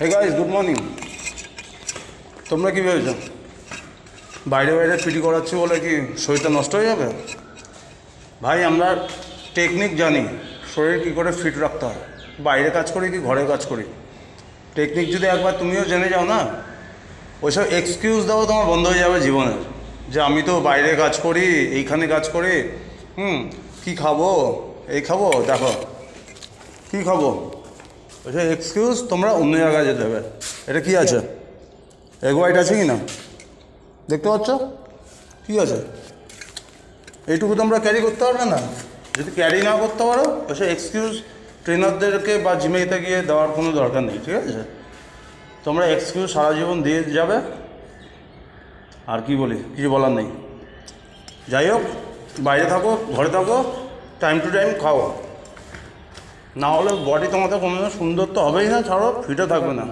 Hey guys, good morning. তোমরা কী ভেবেছো বাইরে বাইরে পিটি করাচ্ছি বলে কি শরীরটা নষ্ট হয়ে যাবে? ভাই, আমরা টেকনিক জানি শরীর কী করে ফিট রাখতে হয়, বাইরে কাজ করি কি ঘরে কাজ করি। টেকনিক যদি একবার তুমিও জেনে যাও না, ওইসব এক্সকিউজ দেওয়া তোমার বন্ধ হয়ে যাবে জীবনের, যে আমি তো বাইরে কাজ করি, এইখানে কাজ করি, কী খাবো, এই খাবো, দেখো কী খাবো, ওইসব এক্সকিউজ তোমরা অন্য জায়গায় যেতে হবে। এটা কী আছে? এগ হোয়াইট আছে কি না দেখতে পাচ্ছ? কী আছে? এইটুকু তোমরা ক্যারি করতে পারবে না? যদি ক্যারি না করতে পারো ওইসব এক্সকিউজ ট্রেনারদেরকে বা জিমেতে গিয়ে দেওয়ার কোনো দরকার নেই, ঠিক আছে? তোমরা এক্সকিউজ সারা জীবন দিয়ে যাবে। আর কি বলি, কিছু বলার নেই। যাই হোক, বাইরে থাকো ঘরে থাকো, টাইম টু টাইম খাও, না হলে বডি তোমাদের কোনো সুন্দর তো হবেই না, ছাড়ো ফিটও থাকবে না।